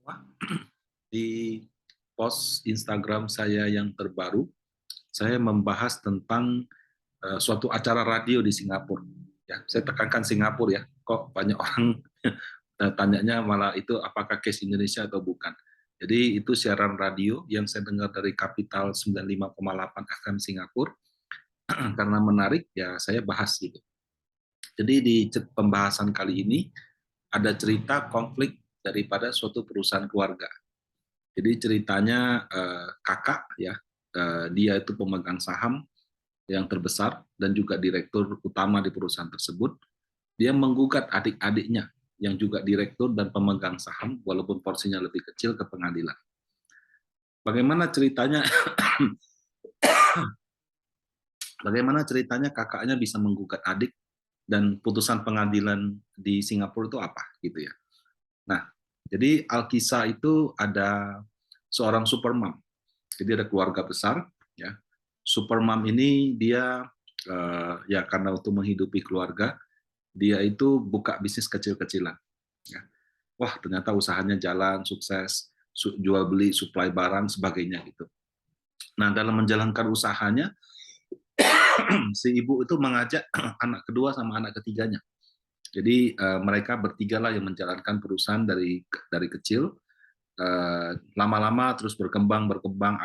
semua. Di post Instagram saya yang terbaru, saya membahas tentang suatu acara radio di Singapura. Ya, saya tekankan Singapura ya. Kok banyak orang tanyanya malah itu apakah case Indonesia atau bukan. Jadi itu siaran radio yang saya dengar dari Kapital 95,8 FM Singapura. Karena menarik ya saya bahas gitu. Jadi di pembahasan kali ini ada cerita konflik daripada suatu perusahaan keluarga. Jadi ceritanya kakak ya, dia itu pemegang saham yang terbesar dan juga direktur utama di perusahaan tersebut. Dia menggugat adik-adiknya yang juga direktur dan pemegang saham walaupun porsinya lebih kecil ke pengadilan. Bagaimana ceritanya? Bagaimana ceritanya kakaknya bisa menggugat adik dan putusan pengadilan di Singapura itu apa gitu ya. Nah, jadi Alkisah itu ada seorang supermom. Jadi ada keluarga besar ya. Supermom ini dia ya karena untuk menghidupi keluarga, dia itu buka bisnis kecil-kecilan ya. Wah, ternyata usahanya jalan, sukses, jual beli, suplai barang sebagainya gitu. Nah, dalam menjalankan usahanya si ibu itu mengajak anak kedua sama anak ketiganya. Jadi mereka bertiga lah yang menjalankan perusahaan dari kecil. Lama-lama terus berkembang,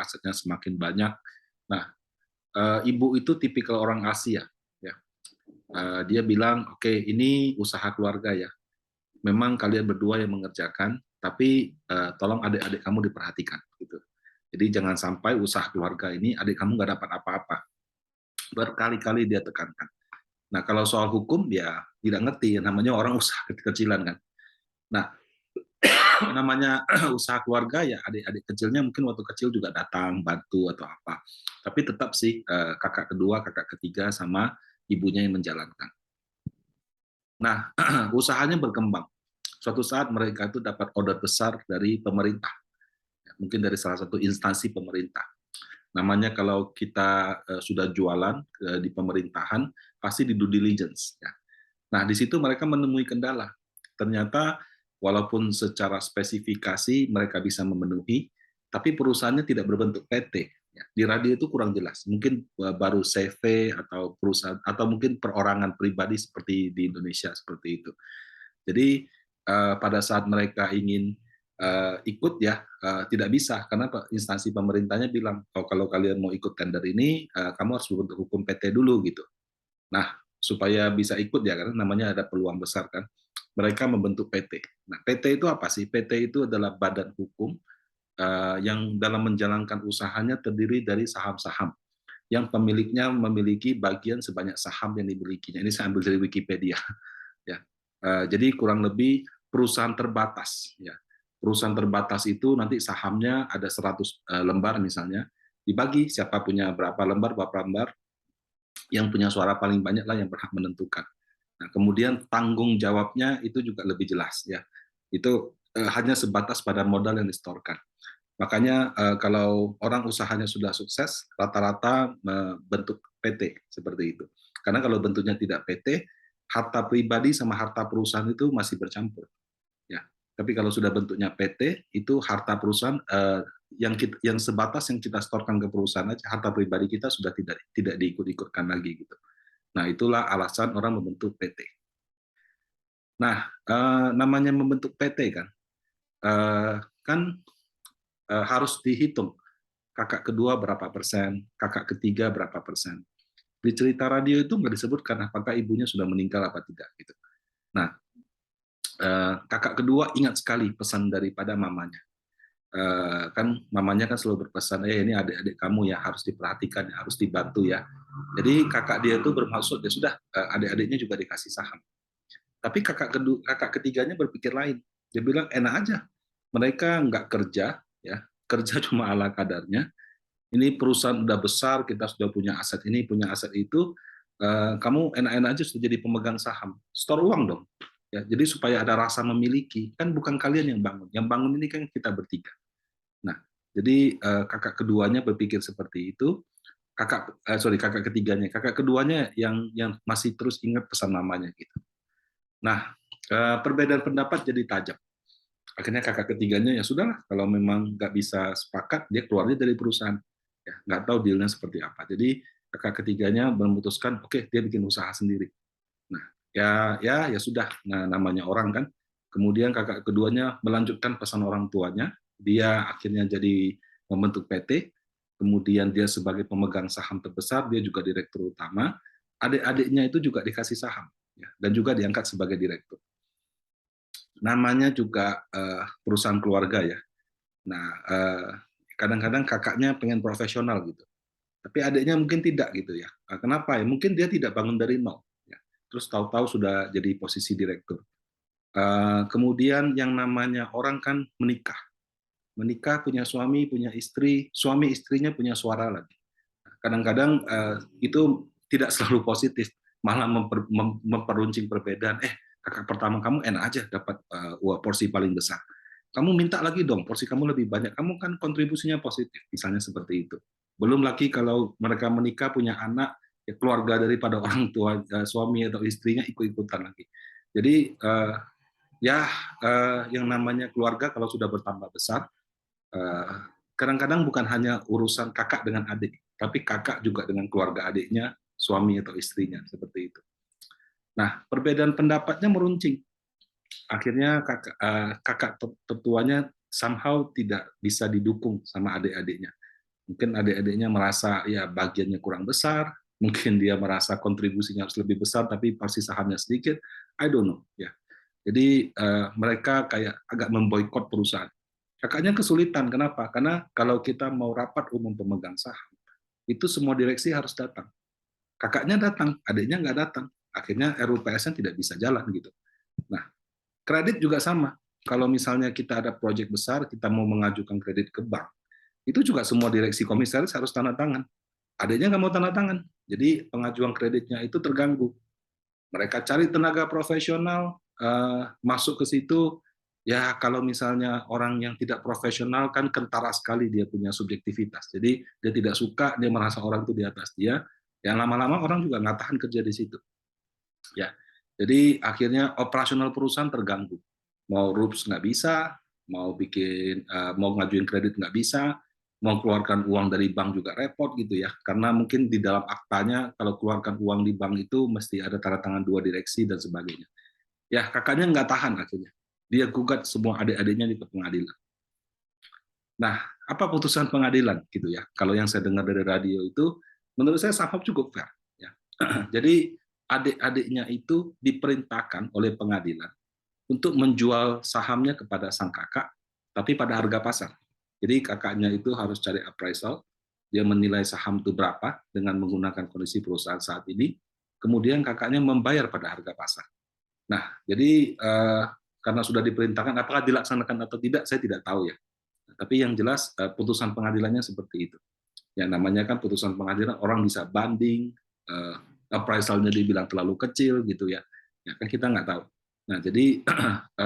asetnya semakin banyak. Nah, ibu itu tipikal orang Asia. Ya. Dia bilang, oke, ini usaha keluarga ya. Memang kalian berdua yang mengerjakan, tapi tolong adik-adik kamu diperhatikan. Gitu. Jadi jangan sampai usaha keluarga ini adik kamu nggak dapat apa-apa. Berkali-kali dia tekankan. Nah, kalau soal hukum, ya tidak ngerti. Namanya orang usaha kecil-kecilan kan. Nah, namanya usaha keluarga ya adik-adik kecilnya mungkin waktu kecil juga datang bantu atau apa, tapi tetap sih kakak kedua, kakak ketiga sama ibunya yang menjalankan. Nah, usahanya berkembang. Suatu saat mereka itu dapat order besar dari pemerintah, mungkin dari salah satu instansi pemerintah. Namanya kalau kita sudah jualan di pemerintahan pasti di due diligence. Ya. Nah, di situ mereka menemui kendala. Ternyata walaupun secara spesifikasi mereka bisa memenuhi, tapi perusahaannya tidak berbentuk PT. Ya, di radio itu kurang jelas. Mungkin baru CV atau perusahaan atau mungkin perorangan pribadi seperti di Indonesia seperti itu. Jadi pada saat mereka ingin ikut ya tidak bisa karena instansi pemerintahnya bilang oh, kalau kalian mau ikut tender ini kamu harus berbentuk hukum PT dulu gitu. Nah, supaya bisa ikut ya karena namanya ada peluang besar kan. Mereka membentuk PT. Nah, PT itu apa sih? PT itu adalah badan hukum yang dalam menjalankan usahanya terdiri dari saham-saham yang pemiliknya memiliki bagian sebanyak saham yang dimilikinya. Ini saya ambil dari Wikipedia. Ya, jadi kurang lebih perusahaan terbatas. Ya, perusahaan terbatas itu nanti sahamnya ada 100 lembar misalnya, dibagi siapa punya berapa lembar, yang punya suara paling banyak lah yang berhak menentukan. Nah, kemudian tanggung jawabnya itu juga lebih jelas ya. Itu hanya sebatas pada modal yang disetorkan. Makanya kalau orang usahanya sudah sukses, rata-rata bentuk PT seperti itu. Karena kalau bentuknya tidak PT, harta pribadi sama harta perusahaan itu masih bercampur. Ya. Tapi kalau sudah bentuknya PT, itu harta perusahaan yang sebatas yang kita setorkan ke perusahaan aja, harta pribadi kita sudah tidak diikut-ikutkan lagi gitu. Nah, itulah alasan orang membentuk PT. Nah, namanya membentuk PT kan harus dihitung kakak kedua berapa persen, kakak ketiga berapa persen. Di cerita radio itu nggak disebutkan apakah ibunya sudah meninggal apa tidak gitu. Nah, kakak kedua ingat sekali pesan daripada mamanya. Kan mamanya kan selalu berpesan, ini adik-adik kamu ya harus diperhatikan, harus dibantu ya. Jadi kakak dia itu bermaksud ya sudah adik-adiknya juga dikasih saham. Tapi kakak ketiganya berpikir lain. Dia bilang enak aja, mereka nggak kerja ya, kerja cuma ala kadarnya. Ini perusahaan udah besar, kita sudah punya aset ini, punya aset itu, kamu enak-enak aja sudah jadi pemegang saham, store uang dong. Ya, jadi supaya ada rasa memiliki, kan bukan kalian yang bangun ini kan kita bertiga. Nah, jadi kakak keduanya berpikir seperti itu, kakak ketiganya, kakak keduanya yang masih terus ingat pesan mamanya gitu. Nah, perbedaan pendapat jadi tajam. Akhirnya kakak ketiganya ya sudahlah, kalau memang nggak bisa sepakat, dia keluarnya dari perusahaan. Ya, nggak tahu dealnya seperti apa. Jadi kakak ketiganya memutuskan, oke, dia bikin usaha sendiri. Nah, ya sudah. Nah, namanya orang kan. Kemudian kakak keduanya melanjutkan pesan orang tuanya. Dia akhirnya jadi membentuk PT. Kemudian dia sebagai pemegang saham terbesar, dia juga direktur utama. Adik-adiknya itu juga dikasih saham, ya, dan juga diangkat sebagai direktur. Namanya juga perusahaan keluarga ya. Nah, kadang-kadang kakaknya pengen profesional gitu, tapi adiknya mungkin tidak gitu ya. Kenapa ya? Mungkin dia tidak bangun dari nol. Ya. Terus tahu-tahu sudah jadi posisi direktur. Kemudian yang namanya orang kan menikah punya suami, punya istri, suami istrinya punya suara lagi. Kadang-kadang itu tidak selalu positif, malah memperuncing perbedaan. Kakak pertama kamu enak aja dapat porsi paling besar. Kamu minta lagi dong, porsi kamu lebih banyak. Kamu kan kontribusinya positif, misalnya seperti itu. Belum lagi kalau mereka menikah punya anak, ya keluarga daripada orang tua suami atau istrinya ikut-ikutan lagi. Jadi ya yang namanya keluarga kalau sudah bertambah besar, kadang-kadang bukan hanya urusan kakak dengan adik, tapi kakak juga dengan keluarga adiknya, suami atau istrinya, seperti itu. Nah, perbedaan pendapatnya meruncing. Akhirnya kakak tertuanya somehow tidak bisa didukung sama adik-adiknya. Mungkin adik-adiknya merasa ya bagiannya kurang besar, mungkin dia merasa kontribusinya harus lebih besar, tapi porsi sahamnya sedikit. I don't know. Ya, jadi mereka kayak agak memboikot perusahaan. Kakaknya kesulitan, kenapa? Karena kalau kita mau rapat umum pemegang saham, itu semua direksi harus datang. Kakaknya datang, adiknya nggak datang. Akhirnya RUPS-nya tidak bisa jalan gitu. Nah, kredit juga sama. Kalau misalnya kita ada proyek besar, kita mau mengajukan kredit ke bank, itu juga semua direksi komisaris harus tanda tangan. Adiknya nggak mau tanda tangan. Jadi pengajuan kreditnya itu terganggu. Mereka cari tenaga profesional masuk ke situ. Ya kalau misalnya orang yang tidak profesional kan kentara sekali, dia punya subjektivitas. Jadi dia tidak suka, dia merasa orang itu di atas dia. Yang lama-lama orang juga nggak tahan kerja di situ. Ya, jadi akhirnya operasional perusahaan terganggu. Mau rups nggak bisa, mau ngajuin kredit nggak bisa, mau keluarkan uang dari bank juga repot gitu ya. Karena mungkin di dalam aktanya kalau keluarkan uang di bank itu mesti ada tanda tangan dua direksi dan sebagainya. Ya kakaknya nggak tahan akhirnya. Dia gugat semua adik-adiknya di pengadilan. Nah, apa putusan pengadilan gitu ya? Kalau yang saya dengar dari radio itu, menurut saya sangat cukup fair. Ya. Jadi adik-adiknya itu diperintahkan oleh pengadilan untuk menjual sahamnya kepada sang kakak, tapi pada harga pasar. Jadi kakaknya itu harus cari appraisal, dia menilai saham itu berapa dengan menggunakan kondisi perusahaan saat ini, kemudian kakaknya membayar pada harga pasar. Nah, jadi karena sudah diperintahkan, apakah dilaksanakan atau tidak, saya tidak tahu ya. Tapi yang jelas putusan pengadilannya seperti itu. Yang namanya kan putusan pengadilan, orang bisa banding, appraisalnya dibilang terlalu kecil gitu ya. Ya kan kita nggak tahu. Nah, jadi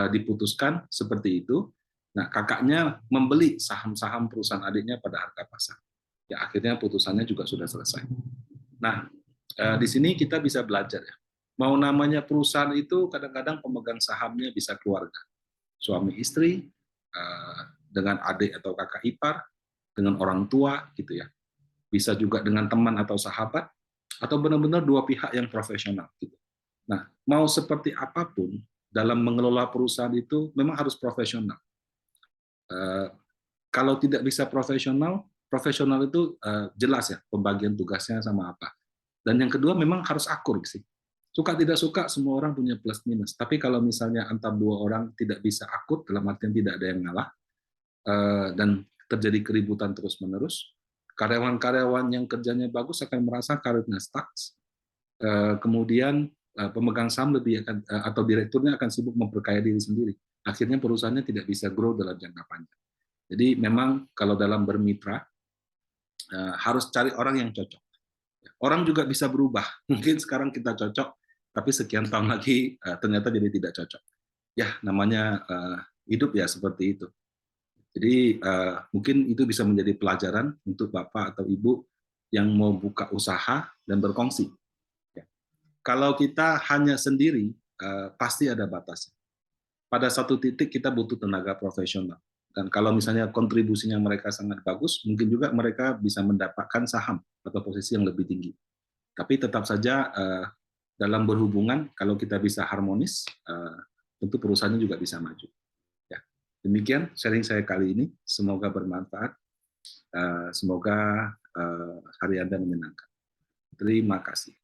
diputuskan seperti itu. Nah, kakaknya membeli saham-saham perusahaan adiknya pada harga pasar. Ya, akhirnya putusannya juga sudah selesai. Nah, di sini kita bisa belajar ya. Mau namanya perusahaan itu kadang-kadang pemegang sahamnya bisa keluarga. Suami istri, dengan adik atau kakak ipar, dengan orang tua gitu ya. Bisa juga dengan teman atau sahabat, atau benar-benar dua pihak yang profesional gitu. Nah, mau seperti apapun dalam mengelola perusahaan itu memang harus profesional. Kalau tidak bisa profesional, profesional itu jelas ya pembagian tugasnya sama apa. Dan yang kedua memang harus akur sih. Suka tidak suka semua orang punya plus minus. Tapi kalau misalnya antar dua orang tidak bisa akur, dalam artian tidak ada yang ngalah, dan terjadi keributan terus-menerus, karyawan-karyawan yang kerjanya bagus akan merasa karirnya stuck, kemudian pemegang saham lebih akan atau direkturnya akan sibuk memperkaya diri sendiri. Akhirnya perusahaannya tidak bisa grow dalam jangka panjang. Jadi memang kalau dalam bermitra harus cari orang yang cocok. Orang juga bisa berubah. Mungkin sekarang kita cocok, tapi sekian tahun lagi ternyata jadi tidak cocok. Ya namanya hidup ya seperti itu. Jadi mungkin itu bisa menjadi pelajaran untuk Bapak atau Ibu yang mau buka usaha dan berkongsi. Ya. Kalau kita hanya sendiri, pasti ada batasnya. pada satu titik kita butuh tenaga profesional. Dan kalau misalnya kontribusinya mereka sangat bagus, mungkin juga mereka bisa mendapatkan saham atau posisi yang lebih tinggi. Tapi tetap saja dalam berhubungan, kalau kita bisa harmonis, tentu perusahaannya juga bisa maju. Ya. Demikian sharing saya kali ini. Semoga bermanfaat. Semoga hari Anda menyenangkan. Terima kasih.